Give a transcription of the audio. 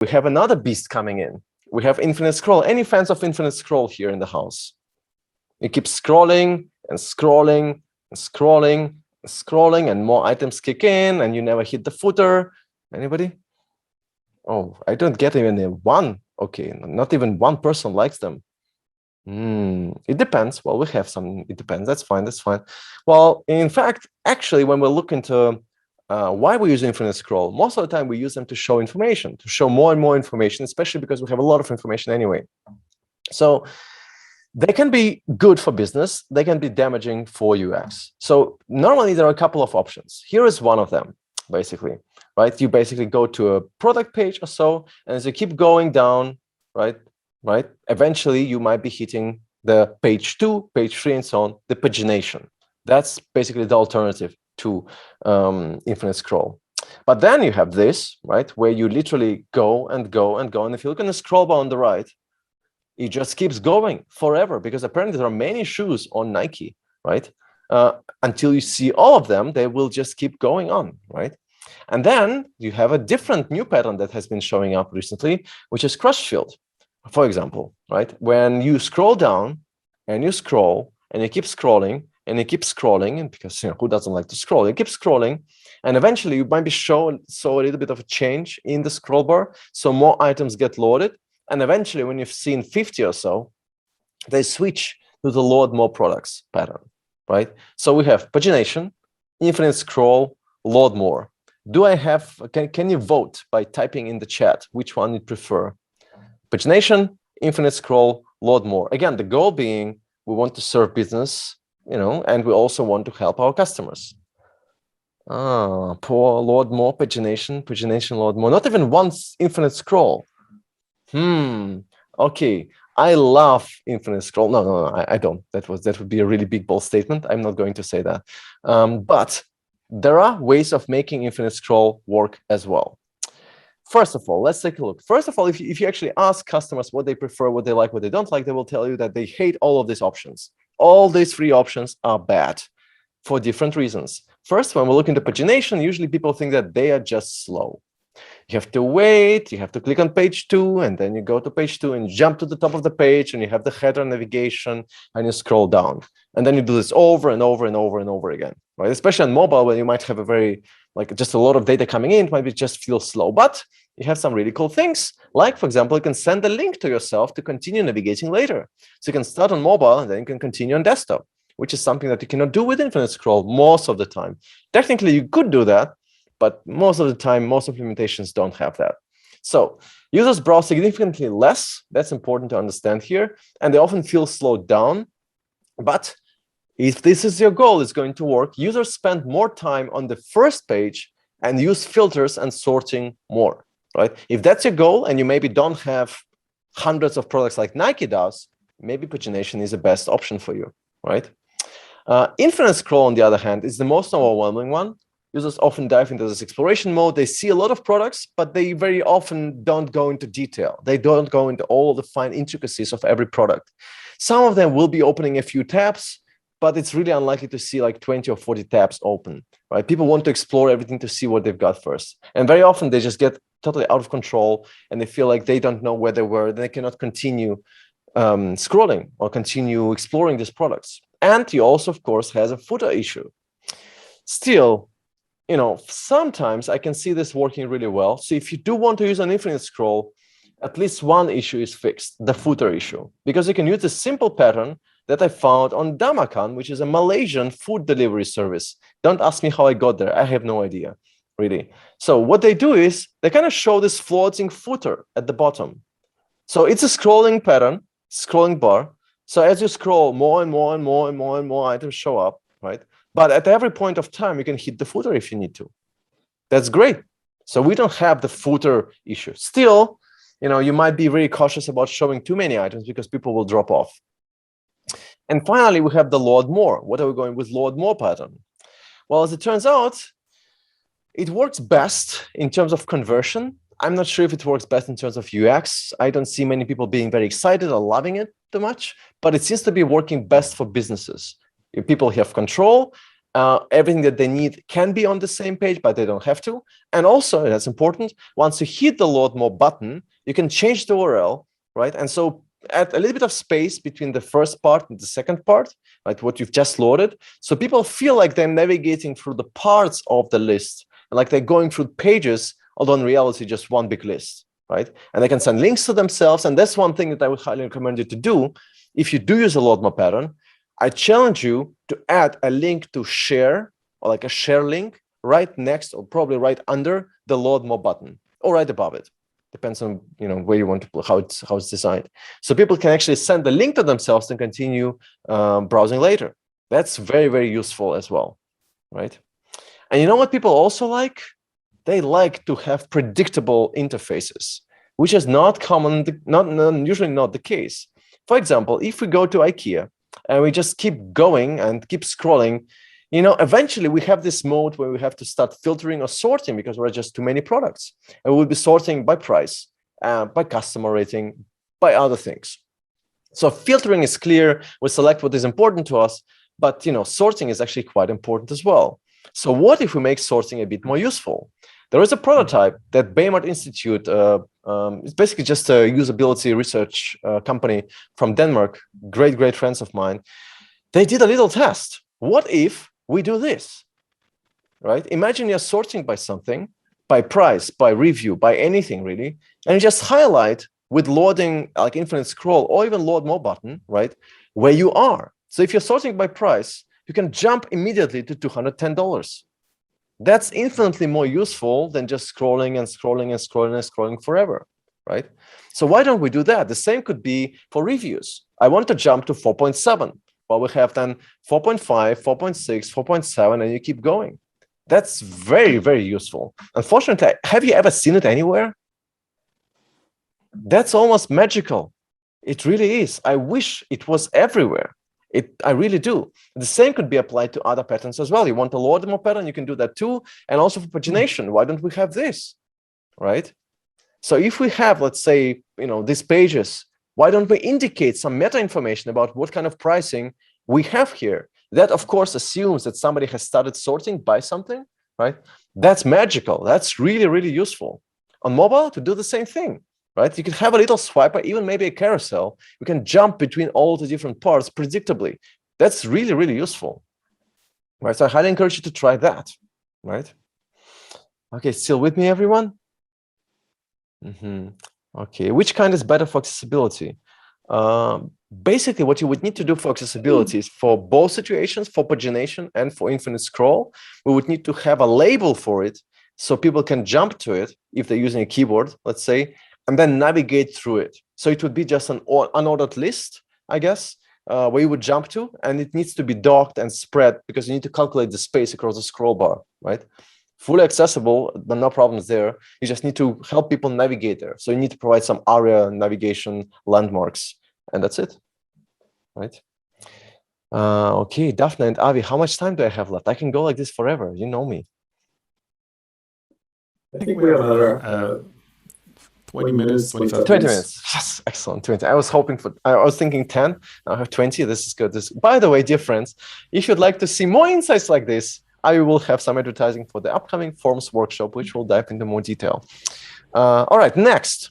we have another beast coming in. We have infinite scroll. Any fans of infinite scroll here in the house? You keep scrolling and scrolling and scrolling and scrolling, and more items kick in, and you never hit the footer. Anybody? Oh, I don't get even one. Okay, not even one person likes them. It depends. Well, we have some. It depends. That's fine. That's fine. Well, in fact, actually, when we look into why we use infinite scroll, most of the time we use them to show information, to show more and more information, especially because we have a lot of information anyway. So they can be good for business. They can be damaging for UX. So normally there are a couple of options. Here is one of them, basically, right? You basically go to a product page or so, and as you keep going down, right, eventually you might be hitting the page 2, page 3, and so on, the pagination. That's basically the alternative to infinite scroll. But then you have this, right, where you literally go and go and go. And if you look in the scroll bar on the right, it just keeps going forever, because apparently there are many shoes on Nike, right? Until you see all of them, they will just keep going on, right? And then you have a different new pattern that has been showing up recently, which is crush field, for example, right? When you scroll down and you scroll and you keep scrolling and you keep scrolling, and because who doesn't like to scroll? You keep scrolling, and eventually you might be saw a little bit of a change in the scroll bar, so more items get loaded. And eventually, when you've seen 50 or so, they switch to the load more products pattern, right? So we have pagination, infinite scroll, load more. Do I have, can you vote by typing in the chat which one you prefer? Pagination, infinite scroll, load more. Again, the goal being we want to serve business, and we also want to help our customers. Poor load more, pagination, load more. Not even once infinite scroll. Okay, I love infinite scroll. No, I don't. That would be a really big, bold statement. I'm not going to say that. But there are ways of making infinite scroll work as well. First of all, let's take a look. First of all, if you actually ask customers what they prefer, what they like, what they don't like, they will tell you that they hate all of these options. All these 3 options are bad for different reasons. First, when we look into pagination, usually people think that they are just slow. You have to wait, you have to click on page 2, and then you go to page 2 and jump to the top of the page, and you have the header navigation, and you scroll down. And then you do this over and over and over and over again, right? Especially on mobile, where you might have a very, just a lot of data coming in, it might just feel slow. But you have some really cool things. Like, for example, you can send a link to yourself to continue navigating later. So you can start on mobile, and then you can continue on desktop, which is something that you cannot do with infinite scroll most of the time. Technically, you could do that, but most of the time, most implementations don't have that. So users browse significantly less. That's important to understand here. And they often feel slowed down. But if this is your goal, it's going to work. Users spend more time on the first page and use filters and sorting more, right? If that's your goal, and you maybe don't have hundreds of products like Nike does, maybe pagination is the best option for you, right? Infinite scroll, on the other hand, is the most overwhelming one. Users often dive into this exploration mode. They see a lot of products, but they very often don't go into detail. They don't go into all the fine intricacies of every product. Some of them will be opening a few tabs, but it's really unlikely to see like 20 or 40 tabs open, right? People want to explore everything to see what they've got first. And very often they just get totally out of control, and they feel like they don't know where they were. They cannot continue scrolling or continue exploring these products. And you also, of course, has a footer issue. Still, sometimes I can see this working really well. So if you do want to use an infinite scroll, at least one issue is fixed, the footer issue, because you can use a simple pattern that I found on Damakan, which is a Malaysian food delivery service. Don't ask me how I got there. I have no idea, really. So what they do is they kind of show this floating footer at the bottom. So it's a scrolling pattern, scrolling bar. So as you scroll, more and more and more and more and more items show up, right? But at every point of time, you can hit the footer if you need to. That's great. So we don't have the footer issue. Still, you might be very cautious about showing too many items because people will drop off. And finally, we have the load more. What are we going with load more pattern? Well, as it turns out, it works best in terms of conversion. I'm not sure if it works best in terms of UX. I don't see many people being very excited or loving it too much, but it seems to be working best for businesses. If people have control, Everything that they need can be on the same page, but they don't have to. And also, that's important, once you hit the load more button, you can change the URL, right? And so add a little bit of space between the first part and the second part, right? What you've just loaded. So people feel like they're navigating through the parts of the list, like they're going through pages, although in reality, just one big list, right? And they can send links to themselves. And that's one thing that I would highly recommend you to do. If you do use a load more pattern, I challenge you to add a link to share, or like a share link right next, or probably right under the load more button, or right above it. Depends on where you want to, how it's designed. So people can actually send the link to themselves and continue browsing later. That's very, very useful as well, right? And you know what people also like? They like to have predictable interfaces, which is not common, usually not the case. For example, if we go to IKEA, and we just keep going and keep scrolling, eventually we have this mode where we have to start filtering or sorting because there are just too many products. And we'll be sorting by price, by customer rating, by other things. So filtering is clear. We select what is important to us, but sorting is actually quite important as well. So what if we make sorting a bit more useful? There is a prototype that Baymart Institute, it's basically just a usability research company from Denmark, great friends of mine. They did a little test. What if we do this, right? Imagine you're sorting by something, by price, by review, by anything really, and you just highlight with loading like infinite scroll or even load more button, right, where you are. So if you're sorting by price, you can jump immediately to $210. That's infinitely more useful than just scrolling and scrolling and scrolling and scrolling forever, right? So why don't we do that? The same could be for reviews. I want to jump to 4.7. Well, we have then 4.5, 4.6, 4.7, and you keep going. That's very, very useful. Unfortunately, have you ever seen it anywhere? That's almost magical. It really is. I wish it was everywhere. I really do. The same could be applied to other patterns as well. You want to load more pattern, you can do that too. And also for pagination, why don't we have this, right? So if we have, let's say, these pages, why don't we indicate some meta information about what kind of pricing we have here? That, of course, assumes that somebody has started sorting by something, right? That's magical. That's really, really useful. On mobile, to do the same thing. Right? You can have a little swiper, even maybe a carousel. You can jump between all the different parts predictably. That's really, really useful. Right? So I highly encourage you to try that. Right? Okay, still with me, everyone? Okay, which kind is better for accessibility? Basically, what you would need to do for accessibility is for both situations, for pagination and for infinite scroll, we would need to have a label for it so people can jump to it if they're using a keyboard, let's say, and then navigate through it. So it would be just an unordered list, I guess, where you would jump to, and it needs to be docked and spread because you need to calculate the space across the scroll bar, right? Fully accessible, but no problems there. You just need to help people navigate there. So you need to provide some area navigation landmarks, and that's it, right? Okay, Daphne and Avi, how much time do I have left? I can go like this forever. You know me. I think we have another 20 minutes, 25 20 minutes. minutes. Yes, excellent. 20. I was thinking 10. Now I have 20. This is good. By the way, dear friends, if you'd like to see more insights like this, I will have some advertising for the upcoming forms workshop, which will dive into more detail. All right, next.